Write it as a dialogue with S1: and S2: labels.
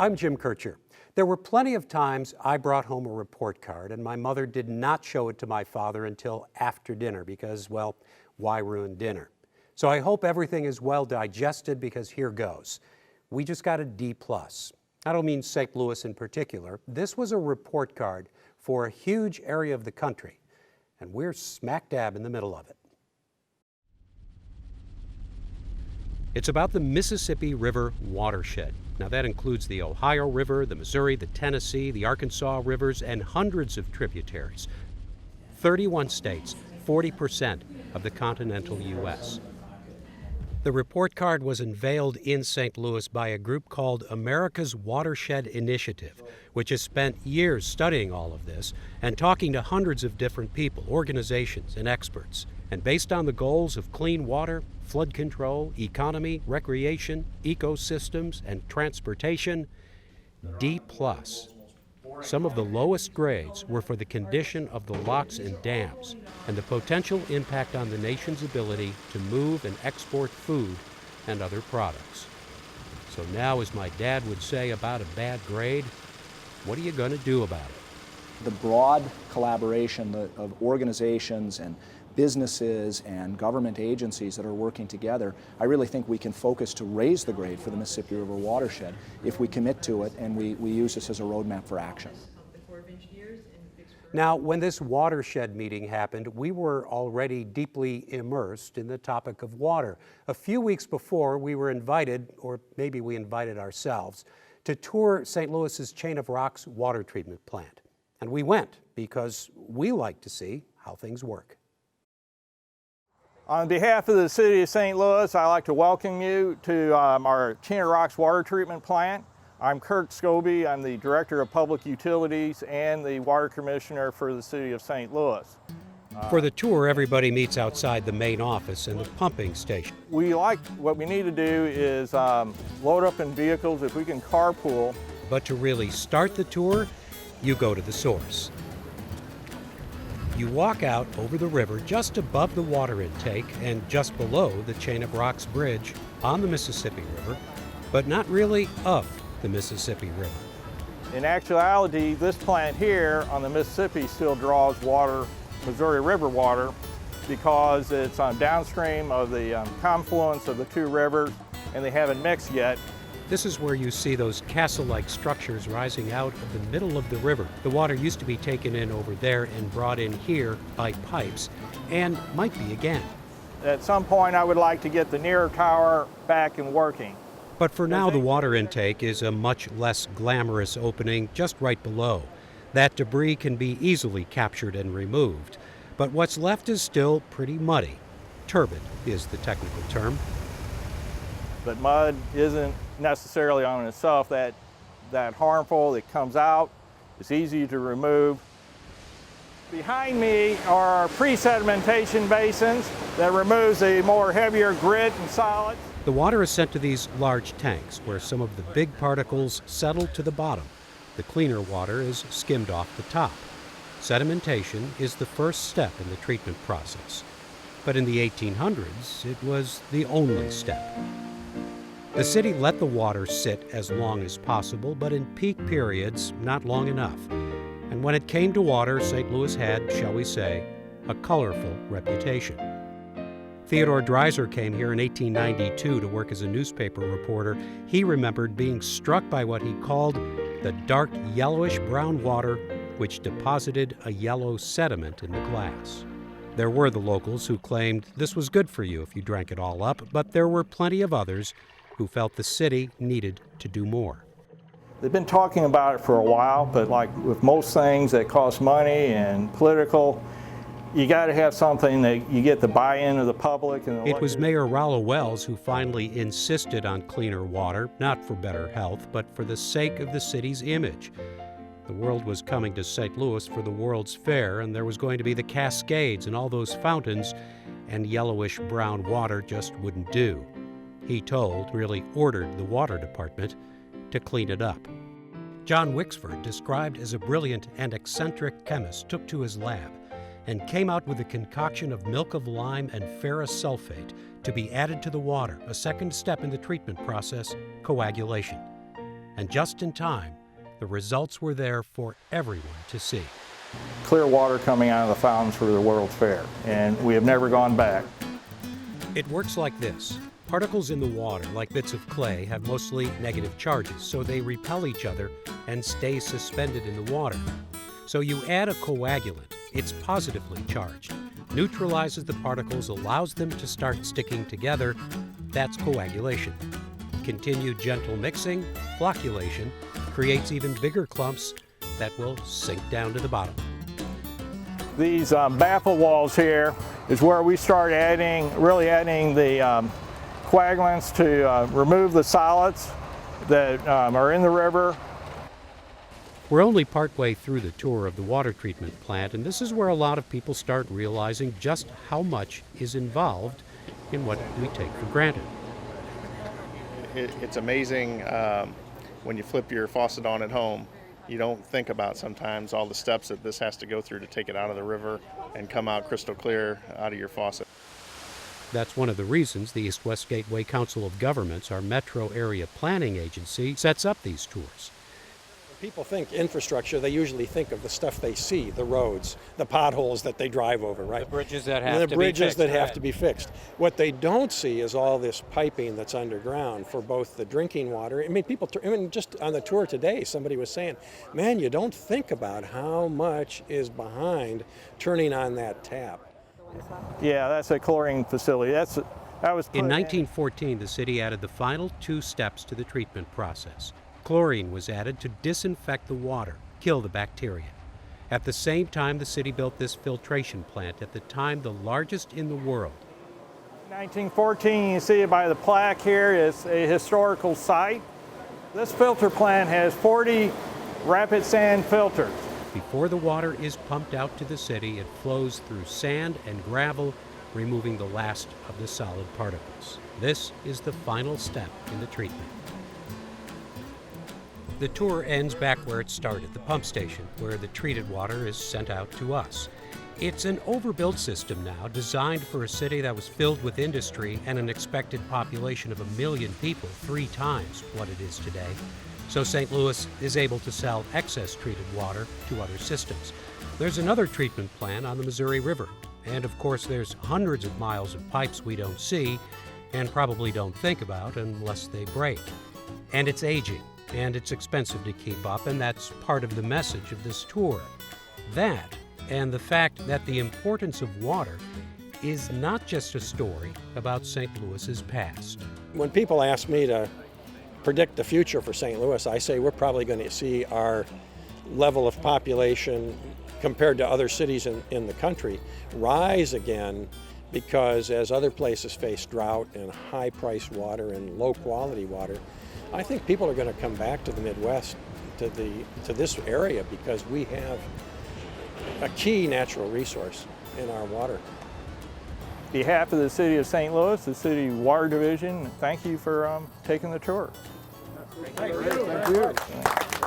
S1: I'm Jim Kircher. There were plenty of times I brought home a report card and my mother did not show it to my father until after dinner because, well, why ruin dinner? So I hope everything is well digested because here goes. We just got a D+. I don't mean St. Louis in particular. This was a report card for a huge area of the country, and we're smack dab in the middle of it. It's about the Mississippi River watershed. Now that includes the Ohio River, the Missouri, the Tennessee, the Arkansas rivers, and hundreds of tributaries. 31 states, 40% of the continental U.S. The report card was unveiled in St. Louis by a group called America's Watershed Initiative, which has spent years studying all of this and talking to hundreds of different people, organizations, and experts. And based on the goals of clean water, flood control, economy, recreation, ecosystems, and transportation, D+. Some of the lowest grades were for the condition of the locks and dams and the potential impact on the nation's ability to move and export food and other products. So now, as my dad would say about a bad grade, what are you going to do about it?
S2: The broad collaboration of organizations and businesses and government agencies that are working together, I really think we can focus to raise the grade for the Mississippi River watershed if we commit to it and we use this as a roadmap for action.
S1: Now, when this watershed meeting happened, we were already deeply immersed in the topic of water. A few weeks before, we were invited, or maybe we invited ourselves, to tour St. Louis's Chain of Rocks water treatment plant. And we went because we like to see how things work.
S3: On behalf of the City of St. Louis, I'd like to welcome you to our Chain of Rocks water treatment plant. I'm Kirk Scobie. I'm the Director of Public Utilities and the Water Commissioner for the City of St. Louis.
S1: For the tour, everybody meets outside the main office and the pumping station.
S3: What we need to do is load up in vehicles if we can carpool.
S1: But to really start the tour, you go to the source. You walk out over the river just above the water intake and just below the Chain of Rocks Bridge on the Mississippi River, but not really of the Mississippi River.
S3: In actuality, this plant here on the Mississippi still draws water, Missouri River water, because it's downstream of the confluence of the two rivers, and they haven't mixed yet.
S1: This is where you see those castle-like structures rising out of the middle of the river. The water used to be taken in over there and brought in here by pipes, and might be again.
S3: At some point, I would like to get the nearer tower back and working.
S1: But for now, the water intake is a much less glamorous opening just right below. That debris can be easily captured and removed, but what's left is still pretty muddy. Turbid is the technical term.
S3: But mud isn't necessarily on itself that harmful. It comes out, it's easy to remove. Behind me are pre-sedimentation basins that removes the more heavier grit and solids.
S1: The water is sent to these large tanks where some of the big particles settle to the bottom. The cleaner water is skimmed off the top. Sedimentation is the first step in the treatment process. But in the 1800s, it was the only step. The city let the water sit as long as possible, but in peak periods, not long enough. And when it came to water, St. Louis had, shall we say, a colorful reputation. Theodore Dreiser came here in 1892 to work as a newspaper reporter. He remembered being struck by what he called the dark yellowish-brown water which deposited a yellow sediment in the glass. There were the locals who claimed this was good for you if you drank it all up, but there were plenty of others who felt the city needed to do more.
S3: They've been talking about it for a while, but like with most things that cost money and political, you got to have something that you get the buy-in of the public. And
S1: it was Mayor Rollo Wells who finally insisted on cleaner water, not for better health, but for the sake of the city's image. The world was coming to St. Louis for the World's Fair, and there was going to be the Cascades and all those fountains, and yellowish-brown water just wouldn't do. He really ordered the water department to clean it up. John Wixford, described as a brilliant and eccentric chemist, took to his lab and came out with a concoction of milk of lime and ferrous sulfate to be added to the water, a second step in the treatment process, coagulation. And just in time, the results were there for everyone to see.
S3: Clear water coming out of the fountains for the World's Fair, and we have never gone back.
S1: It works like this. Particles in the water, like bits of clay, have mostly negative charges, so they repel each other and stay suspended in the water. So you add a coagulant, it's positively charged, neutralizes the particles, allows them to start sticking together. That's coagulation. Continued gentle mixing, flocculation, creates even bigger clumps that will sink down to the bottom.
S3: These baffle walls here is where we start really adding the coagulants to remove the solids that are in the river.
S1: We're only partway through the tour of the water treatment plant, and this is where a lot of people start realizing just how much is involved in what we take for granted.
S4: It's amazing when you flip your faucet on at home. You don't think about sometimes all the steps that this has to go through to take it out of the river and come out crystal clear out of your faucet.
S1: That's one of the reasons the East-West Gateway Council of Governments, our metro area planning agency, sets up these tours.
S5: When people think infrastructure, they usually think of the stuff they see, the roads, the potholes that they drive over, right?
S6: The bridges that have to be fixed.
S5: The bridges that have
S6: right.
S5: to be fixed. What they don't see is all this piping that's underground for both the drinking water. I mean, just on the tour today, somebody was saying, man, you don't think about how much is behind turning on that tap.
S3: Yeah, that's a chlorine facility. That was
S1: In 1914, the city added the final 2 steps to the treatment process. Chlorine was added to disinfect the water, kill the bacteria. At the same time, the city built this filtration plant, at the time the largest in the world.
S3: 1914, you see it by the plaque here, it's a historical site. This filter plant has 40 rapid sand filters.
S1: Before the water is pumped out to the city, it flows through sand and gravel, removing the last of the solid particles. This is the final step in the treatment. The tour ends back where it started, the pump station, where the treated water is sent out to us. It's an overbuilt system now, designed for a city that was filled with industry and an expected population of 1 million people, 3 times what it is today. So St. Louis is able to sell excess treated water to other systems. There's another treatment plant on the Missouri River. And of course, there's hundreds of miles of pipes we don't see and probably don't think about unless they break. And it's aging, and it's expensive to keep up, and that's part of the message of this tour. That, and the fact that the importance of water is not just a story about St. Louis's past.
S5: When people ask me to predict the future for St. Louis, I say we're probably going to see our level of population compared to other cities in the country rise again, because as other places face drought and high-priced water and low-quality water, I think people are going to come back to the Midwest, to this area, because we have a key natural resource in our water.
S3: On behalf of the City of St. Louis, the City Water Division, thank you for taking the tour.
S5: Thank you.